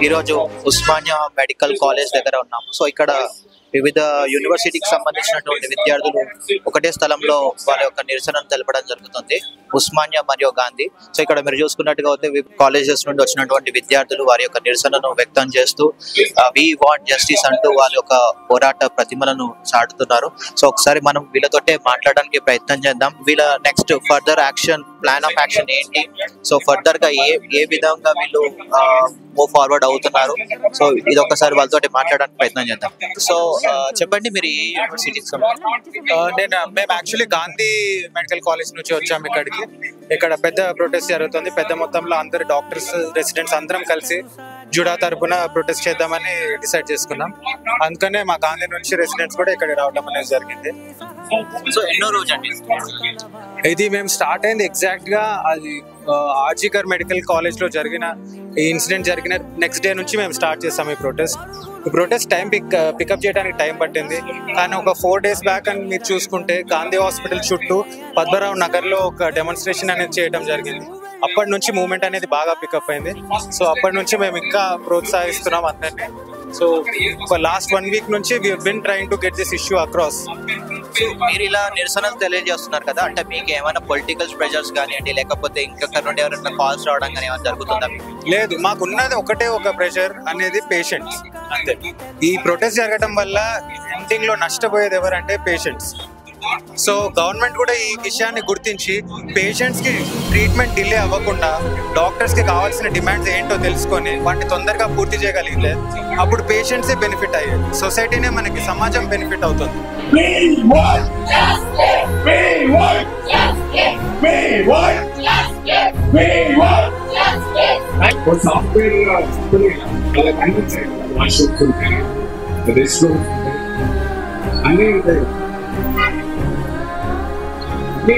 ఈరోజు Osmania medical college దగ్గర ఉన్నాం. సో ఇక్కడ వివిధ యూనివర్సిటీకి సంబంధించినటువంటి విద్యార్థులు ఒకటే స్థలంలో వాళ్ళ యొక్క నిరసనను తెలపడం జరుగుతుంది, ఉస్మానియా మరియు గాంధీ. సో ఇక్కడ మీరు చూసుకున్నట్టుగా అయితే కాలేజెస్ నుండి వచ్చినటువంటి విద్యార్థులు వారి యొక్క నిరసనను వ్యక్తం చేస్తూ వి వాంట్ జస్టిస్ అంటూ వాళ్ళ యొక్క పోరాట ప్రతిమలను చాటుతున్నారు. సో ఒకసారి మనం వీళ్ళతోటే మాట్లాడడానికి ప్రయత్నం చేద్దాం. వీళ్ళ next further action, plan of action ఏంటి, సో ఫర్దర్ గా ఏ విధంగా వీళ్ళు మూవ్ ఫార్వర్డ్ అవుతున్నారు, సో ఇది ఒక్కసారి వాళ్ళతో మాట్లాడడానికి ప్రయత్నం చేద్దాం. సో చెప్పండి, మీరు ఏ యూనివర్సిటీకి మేము యాక్చువల్లీ గాంధీ మెడికల్ కాలేజ్ నుంచి వచ్చాము ఇక్కడికి. ఇక్కడ పెద్ద ప్రొటెస్ట్ జరుగుతుంది. పెద్ద మొత్తంలో అందరు డాక్టర్స్, రెసిడెంట్స్ అందరం కలిసి జుడా తరపున ప్రొటెస్ట్ చేద్దామని డిసైడ్ చేసుకున్నాం. అందుకనే మా గాంధీ నుంచి రెసిడెంట్స్ కూడా ఇక్కడ రావడం అనేది జరిగింది. సో ఎన్నో రోజు అండి ఇది మేము స్టార్ట్ అయింది ఎగ్జాక్ట్ గా అది ఆర్జికర్ మెడికల్ కాలేజ్ లో జరిగిన ఈ ఇన్సిడెంట్ జరిగిన నెక్స్ట్ డే నుంచి మేము స్టార్ట్ చేస్తాం ఈ ప్రొటెస్ట్ టైం పికప్ చేయడానికి టైం పట్టింది. కానీ ఒక 4 days బ్యాక్ అని మీరు చూసుకుంటే గాంధీ హాస్పిటల్ చుట్టూ పద్మరావు నగర్ లో ఒక డెమాన్స్ట్రేషన్ అనేది చేయడం జరిగింది. అప్పటి నుంచి మూవ్మెంట్ అనేది బాగా పికప్ అయింది. సో అప్పటి నుంచి మేము ఇంకా ప్రోత్సహిస్తున్నాం అందరినీ. సో ఒక లాస్ట్ 1 week నుంచి we been trying to get this issue across. మీరు ఇలా నిరసనలు తెలియజేస్తున్నారు కదా, అంటే మీకు ఏమైనా పొలిటికల్ ప్రెషర్స్ కానివ్వండి, లేకపోతే ఇంకొక నుండి ఎవరైనా కాల్స్ రావడం కానీ ఏమైనా జరుగుతుందా? లేదు, మాకున్నది ఒకటే ఒక ప్రెషర్ అనేది పేషెంట్స్ అంతే. ఈ ప్రొటెస్ట్ జరగడం వల్ల ఎండింగ్ లో నష్టపోయేది ఎవరంటే పేషెంట్స్. సో గవర్నమెంట్ కూడా ఈ విషయాన్ని గుర్తించి పేషెంట్స్ కి ట్రీట్మెంట్ డిలే అవ్వకుండా డాక్టర్స్ కి కావాల్సిన డిమాండ్స్ ఏంటో తెలుసుకొని వాటిని తొందరగా పూర్తి చేయగలిగితే అప్పుడు పేషెంట్సే బెనిఫిట్ అయ్యేది, సొసైటీనే మనకి సమాజం బెనిఫిట్ అవుతుంది.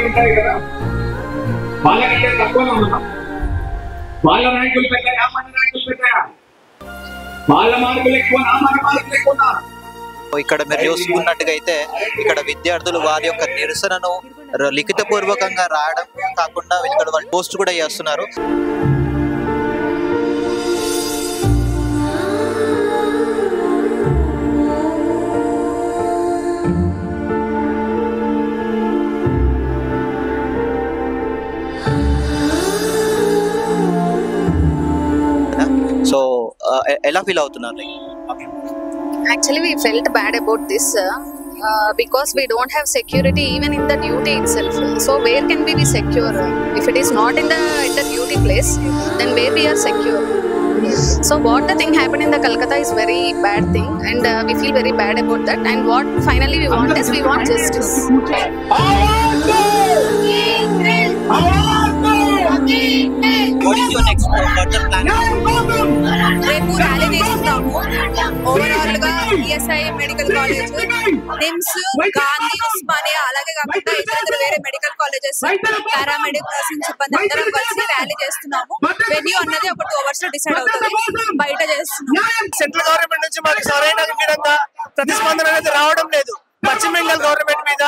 ఉంటాయి కదా, వాళ్ళకంటే తక్కువ ఉన్నాం. వాళ్ళ ర్యాంకులు పెట్టాయా, మన ర్యాంకులు పెట్టాయా? వాళ్ళ మార్కులు ఎక్కువ, మన మార్కులు ఎక్కువ. ఇక్కడ మీరు చూసుకున్నట్టుగా అయితే ఇక్కడ విద్యార్థులు వారి యొక్క నిరసనను లిఖిత పూర్వకంగా రాయడం కాకుండా ఇక్కడ వాళ్ళు పోస్ట్ కూడా చేస్తున్నారు. సో ఎలా ఫీల్ అవుతున్నారు? Actually, we felt bad about this because we don't have security even in the duty itself. So where can we be secure? If it is not in the duty place, then where we are secure? So what the thing happened in the Kolkata is very bad thing, and we feel very bad about that. And what finally we want is we want justice. What is your next further plan? రేపు rally చేస్తున్నాము. Overall గా ESI medical college, NIMS, Gandhi, Osmania అలాగే కాకుండా ఇతర వేరే medical colleges, paramedical సిబ్బంది అందరం కలిసి ర్యాలీ చేస్తున్నాము. వెన్యూ అన్నది ఒక 2 hours లో డిసైడ్ అవుతుంది. బయట చేస్తున్నాము. సెంట్రల్ గవర్నమెంట్ నుంచి మాకు సరైన విధంగా ప్రతిస్పందన అనేది రావడం లేదు. పశ్చిమ బెంగాల్ గవర్నమెంట్ మీద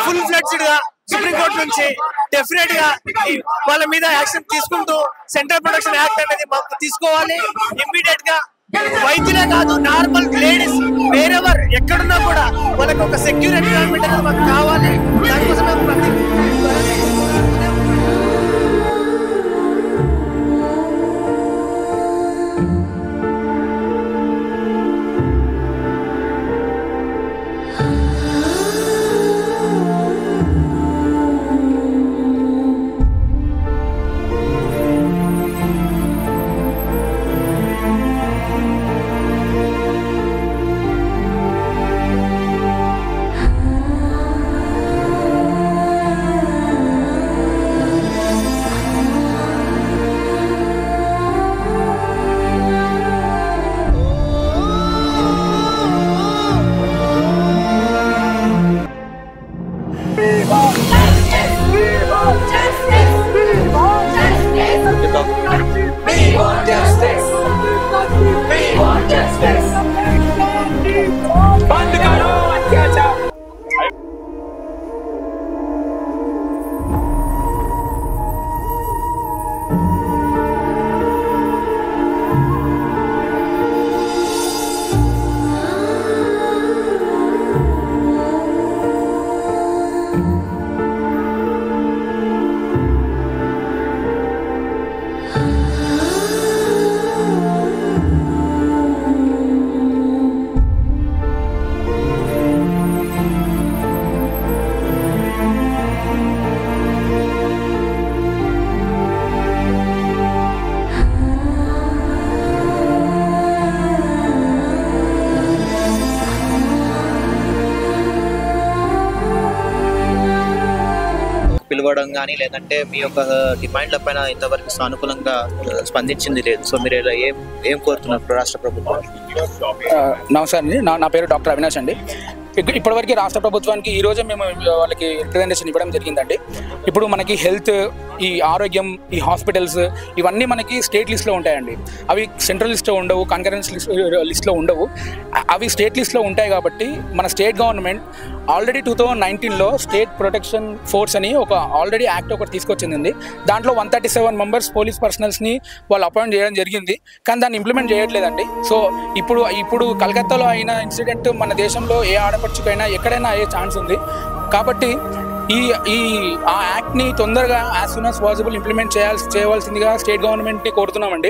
ఫుల్ ఫ్లెడ్జ్డ్ గా సుప్రీంకోర్టు నుంచి డెఫినెట్ గా వాళ్ళ మీద యాక్షన్ తీసుకుంటూ సెంట్రల్ ప్రొటెక్షన్ యాక్ట్ అనేది మాకు తీసుకోవాలి ఇమ్మీడియట్ గా. వైద్యులే కాదు, నార్మల్ లేడీస్ వేరెవర్ ఎక్కడున్నా కూడా వాళ్ళకి ఒక సెక్యూర్ ఎన్విరాన్మెంట్ అనేది మాకు కావాలి. దానికోసం చెప్పడం కానీ లేదంటే మీ యొక్క డిమాండ్ల పైన ఇంతవరకు సానుకూలంగా స్పందించింది లేదు. సో మీరు ఇలా ఏం కోరుతున్నారు రాష్ట్ర ప్రభుత్వం? నమస్కారం అండి, నా పేరు డాక్టర్ అవినాష్ అండి. ఇప్పటివరకు రాష్ట్ర ప్రభుత్వానికి ఈరోజే మేము వాళ్ళకి రిప్రజెంటేషన్ ఇవ్వడం జరిగిందండి. ఇప్పుడు మనకి హెల్త్, ఈ ఆరోగ్యం, ఈ హాస్పిటల్స్ ఇవన్నీ మనకి స్టేట్ లిస్ట్లో ఉంటాయండి. అవి సెంట్రల్ లిస్ట్లో ఉండవు, కన్కరెన్స్ లిస్ట్లో ఉండవు. అవి స్టేట్ లిస్ట్లో ఉంటాయి కాబట్టి మన స్టేట్ గవర్నమెంట్ ఆల్రెడీ 2019లో స్టేట్ ప్రొటెక్షన్ ఫోర్స్ అని ఒక ఆల్రెడీ యాక్ట్ ఒకటి తీసుకొచ్చింది. దాంట్లో 137 మెంబర్స్ పోలీస్ పర్సనల్స్ని వాళ్ళు అపాయింట్ చేయడం జరిగింది, కానీ దాన్ని ఇంప్లిమెంట్ చేయట్లేదండి. సో ఇప్పుడు కలకత్తాలో అయిన ఇన్సిడెంట్ మన దేశంలో ఏ ఆడపడుచుకైనా ఎక్కడైనా అయ్యే ఛాన్స్ ఉంది. కాబట్టి ఆ యాక్ట్ని తొందరగా as soon as possible implement చేయవలసిందిగా స్టేట్ గవర్నమెంట్ని కోరుతున్నామండి.